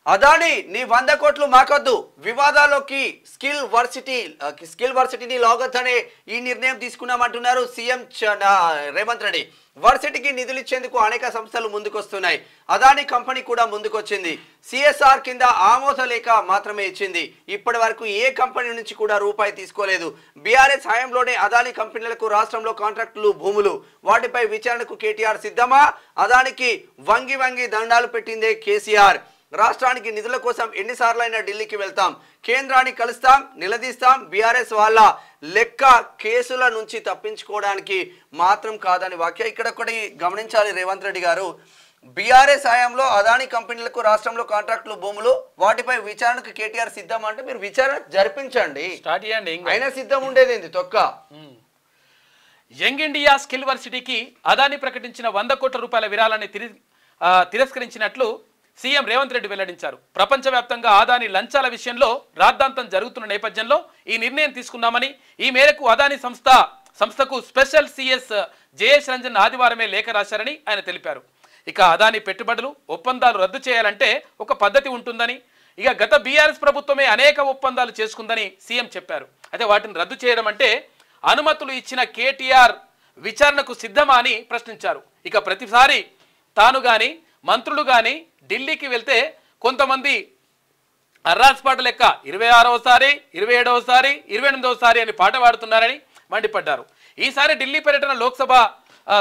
అదాని నీ 100 కోట్లు మాకొద్దు వివాదాల్లోకి స్కిల్ వర్సిటీని లాగొద్దనే ఈ నిర్ణయం తీసుకున్నామంటున్నారు సీఎం రేవంత్ రెడ్డి. వర్సిటీకి నిధులు ఇచ్చేందుకు అనేక సంస్థలు ముందుకొస్తున్నాయి. అదాని కంపెనీ కూడా ముందుకొచ్చింది. సిఎస్ఆర్ కింద ఆమోద లేఖ మాత్రమే ఇచ్చింది. ఇప్పటి వరకు ఏ కంపెనీ నుంచి కూడా రూపాయి తీసుకోలేదు. బీఆర్ఎస్ హయాంలోనే అదాని కంపెనీలకు రాష్ట్రంలో కాంట్రాక్టులు, భూములు, వాటిపై విచారణకు కేటీఆర్ సిద్ధమా? అదానికి వంగి వంగి దండాలు పెట్టిందే కేసీఆర్. రాష్ట్రానికి నిధుల కోసం ఎన్నిసార్లైనా ఢిల్లీకి వెళ్తాం, కేంద్రాన్ని కలుస్తాం, నిలదీస్తాం. బీఆర్ఎస్ వాళ్ళ లెక్క కేసుల నుంచి తప్పించుకోవడానికి మాత్రం కాదని వ్యాఖ్య. ఇక్కడ ఒకటి గమనించాలి రేవంత్ రెడ్డి గారు. బీఆర్ఎస్ హయాంలో అదాని కంపెనీలకు రాష్ట్రంలో కాంట్రాక్టులు, భూములు, వాటిపై విచారణకు కేటీఆర్ సిద్ధం అంటే మీరు విచారణ జరిపించండి, స్టార్ట్ చేయండి. అయినా సిద్ధం ఉండేది ఏంది తొక్క. యంగ్ ఇండియా స్కిల్ వర్సిటీకి అదాని ప్రకటించిన 100 కోట్ల రూపాయల విరాళాన్ని తిరస్కరించినట్లు సీఎం రేవంత్ రెడ్డి వెల్లడించారు. ప్రపంచవ్యాప్తంగా అదాని లంచాల విషయంలో రాద్ధాంతం జరుగుతున్న నేపథ్యంలో ఈ నిర్ణయం తీసుకున్నామని, ఈ మేరకు అదాని సంస్థకు స్పెషల్ సిఎస్ జయేష్ రంజన్ ఆదివారమే లేఖ రాశారని ఆయన తెలిపారు. ఇక అదాని పెట్టుబడులు, ఒప్పందాలు రద్దు చేయాలంటే ఒక పద్ధతి ఉంటుందని, ఇక గత బీఆర్ఎస్ ప్రభుత్వమే అనేక ఒప్పందాలు చేసుకుందని సీఎం చెప్పారు. అయితే వాటిని రద్దు చేయడం అంటే అనుమతులు ఇచ్చిన కేటీఆర్ విచారణకు సిద్ధమా అని ప్రశ్నించారు. ఇక ప్రతిసారి తాను కానీ మంత్రులు కానీ ఢిల్లీకి వెళ్తే కొంతమంది అర్రాస్పాట లెక్క 26వసారి, 27వసారి, 28వసారి అని పాట పాడుతున్నారని మండిపడ్డారు. ఈసారి ఢిల్లీ పర్యటన లోక్సభ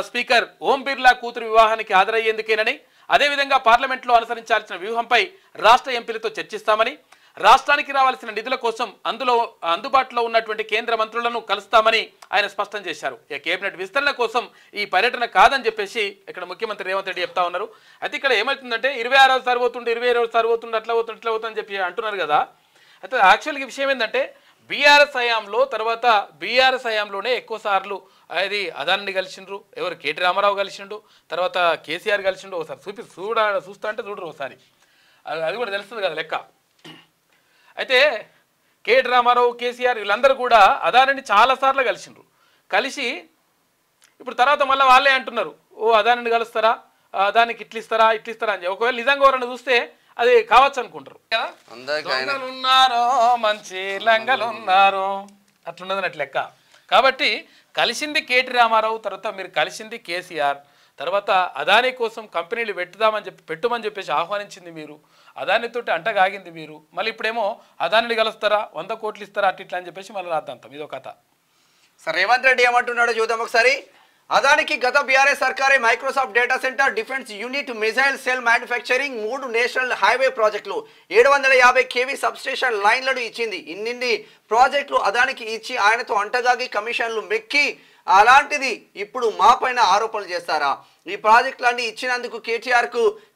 స్పీకర్ ఓం బిర్లా కూతురు వివాహానికి హాజరయ్యేందుకేనని, అదేవిధంగా పార్లమెంట్లో అనుసరించాల్సిన వ్యూహంపై రాష్ట్ర ఎంపీలతో చర్చిస్తామని, రాష్ట్రానికి రావాల్సిన నిధుల కోసం అందుబాటులో ఉన్నటువంటి కేంద్ర మంత్రులను కలుస్తామని ఆయన స్పష్టం చేశారు. కేబినెట్ విస్తరణ కోసం ఈ పర్యటన కాదని చెప్పేసి ఇక్కడ ముఖ్యమంత్రి రేవంత్ రెడ్డి చెప్తా ఉన్నారు. అయితే ఇక్కడ ఏమవుతుందంటే 26వసారి పోతుండే, 27వసారి పోతుండే, అట్లా పోతుందని చెప్పి అంటున్నారు కదా. అయితే యాక్చువల్గా విషయం ఏంటంటే బీఆర్ఎస్ హయాంలో తర్వాత బీఆర్ఎస్ హయాంలోనే ఎక్కువ సార్లు అది అదానిని కలిసిండ్రు, ఎవరు కేటీ రామారావు కలిసిండు, తర్వాత కేసీఆర్ కలిసిండు. ఒకసారి చూస్తా అంటే చూడరు ఒకసారి, అది కూడా తెలుస్తుంది కదా లెక్క. అయితే కేటీ రామారావు, కేసీఆర్ వీళ్ళందరూ కూడా అదానిని చాలాసార్లు కలిసి ఇప్పుడు తర్వాత మళ్ళీ వాళ్ళే అంటున్నారు, ఓ అదానిని కలుస్తారా, అదానికి ఇట్లిస్తారా అని. ఒకవేళ నిజంగా ఎవరన్నా చూస్తే అది కావచ్చు అనుకుంటారు కదా, ఉన్నారో మంచి లంగలున్నారో అట్లున్నదని అట్ల లెక్క. కాబట్టి కలిసింది కేటీ రామారావు, తర్వాత మీరు కలిసింది కేసీఆర్, తర్వాత అదాని కోసం కంపెనీలు పెట్టుమని చెప్పేసి ఆహ్వానించింది మీరు, అదానితోటి అంటగాగింది మీరు. మళ్ళీ ఇప్పుడేమో అదానిని కలుస్తారా, 100 కోట్లు ఇస్తారా అట్లా అని చెప్పేసి మళ్ళీ రాద్దాంతం. ఇదో కథ. సార్ రేవంత్ రెడ్డి ఏమంటున్నాడో చూద్దాం ఒకసారి. అదానికి గత బీఆర్ఎస్ సర్కారే Microsoft data centre, defence unit, missile cell manufacturing, 3 national highway ప్రాజెక్టులు, 750 kV సబ్స్టేషన్ లైన్లను ఇచ్చింది. ఇన్ని ప్రాజెక్టులు అదానికి ఇచ్చి ఆయనతో అంటగాగి కమిషన్లు మెక్కి అలాంటిది ఇప్పుడు మా పైన ఆరోపణలు చేస్తారా? ఈ ప్రాజెక్టులన్నీ ఇచ్చినందుకు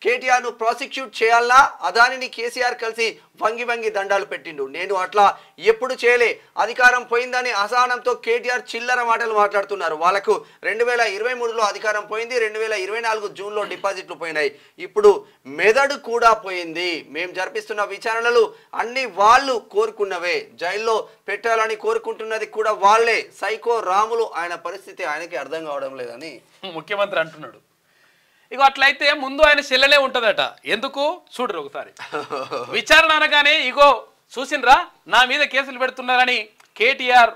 కేటీఆర్ను ప్రాసిక్యూట్ చేయాలన్నా? అదానిని కేసీఆర్ కలిసి వంగి దండాలు పెట్టిండు. నేను అట్లా ఎప్పుడు చేయలే, అధికారం పోయిందని అసహనంతో కేటీఆర్ చిల్లర మాటలు మాట్లాడుతున్నారు. వాళ్ళకు 2023లో అధికారం పోయింది, 2024 జూన్లో డిపాజిట్లు పోయినాయి, ఇప్పుడు మెదడు కూడా పోయింది. మేము జరిపిస్తున్న విచారణలు అన్ని వాళ్ళు కోరుకున్నవే, జైల్లో పెట్టాలని కోరుకుంటున్నది కూడా వాళ్ళే. సైకో రాములు, ఆయన పరిస్థితి ఆయనకి అర్థం కావడం లేదని ముఖ్యమంత్రి అంటున్నాడు. ఇక అట్లయితే ముందు ఆయన చెల్లెలే ఉంటుందట. ఎందుకు చూడరు ఒకసారి. విచారణ అనగానే ఇగో చూసినరా నా మీద కేసులు పెడుతున్నారని కేటీఆర్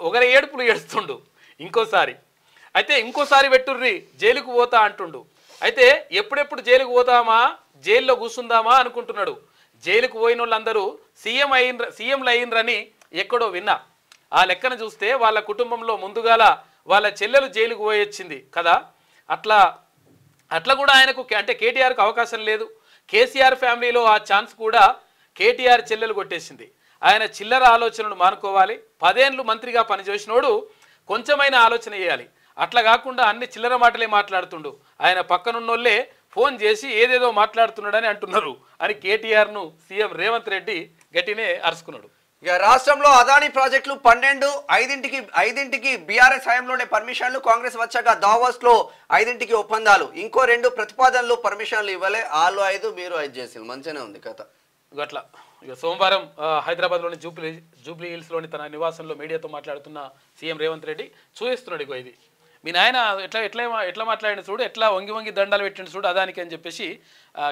ఒకరి ఏడుపులు ఏడుస్తుండు. ఇంకోసారి పెట్టుర్రి జైలుకు పోతా అంటుండు. అయితే ఎప్పుడెప్పుడు జైలుకు పోతామా, జైల్లో కూర్చుందామా అనుకుంటున్నాడు. జైలుకు పోయిన వాళ్ళందరూ సీఎంలు అయ్యిండ్రని ఎక్కడో విన్నా. ఆ లెక్కన చూస్తే వాళ్ళ కుటుంబంలో ముందుగాల వాళ్ళ చెల్లెలు జైలుకు పోయొచ్చింది కదా. అట్లా కూడా ఆయనకు అంటే కేటీఆర్కు అవకాశం లేదు. కేసీఆర్ ఫ్యామిలీలో ఆ ఛాన్స్ కూడా కేటీఆర్ చెల్లెలు కొట్టేసింది. ఆయన చిల్లర ఆలోచనలు మానుకోవాలి. 10 ఏళ్ళు మంత్రిగా పనిచేసినోడు కొంచెమైనా ఆలోచన చేయాలి. అట్లా కాకుండా అన్ని చిల్లర మాటలే మాట్లాడుతుండు. ఆయన పక్కనున్నోళ్ళే ఫోన్ చేసి ఏదేదో మాట్లాడుతున్నాడని అంటున్నారు అని కేటీఆర్ను సీఎం రేవంత్ రెడ్డి గట్టినే అరుచుకున్నాడు. ఇక రాష్ట్రంలో అదాని ప్రాజెక్టులు 12, 5ంటికి బీఆర్ఎస్ హయాంలోనే పర్మిషన్లు, కాంగ్రెస్ వచ్చాక దావోస్లో 5ంటికి ఒప్పందాలు, ఇంకో 2 ప్రతిపాదనలు పర్మిషన్లు ఇవ్వలే. వాళ్ళు 5 మీరు 5 చేసి మంచిగానే ఉంది కథ. అట్లా ఇక సోమవారం హైదరాబాద్లోని జూబ్లీ హిల్స్లోని తన నివాసంలో మీడియాతో మాట్లాడుతున్న సీఎం రేవంత్ రెడ్డి చూపిస్తున్నాడు. ఇది మీ నాయన ఎట్లా మాట్లాడిన చూడు, ఎట్లా వంగి వంగి దండాలు పెట్టిన చూడు అదానికి అని చెప్పేసి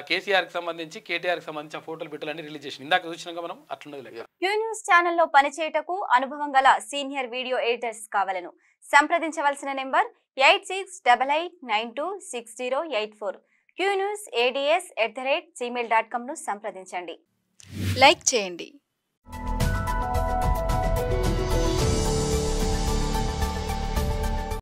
కేసీఆర్కి సంబంధించి కేటీఆర్కి సంబంధించిన ఫోటోలు బిట్టులన్నీ రిలీజ్ చేసి ఇందాక చూసినాక మనం అట్లున్నది. క్యూ న్యూస్ ఛానల్లో పనిచేయటకు అనుభవం గల సీనియర్ వీడియో ఎడిటర్స్ కావాలను సంప్రదించవలసిన నెంబర్ 8688926084. qnewsads@gmail.com ను సంప్రదించండి. లైక్ చేయండి.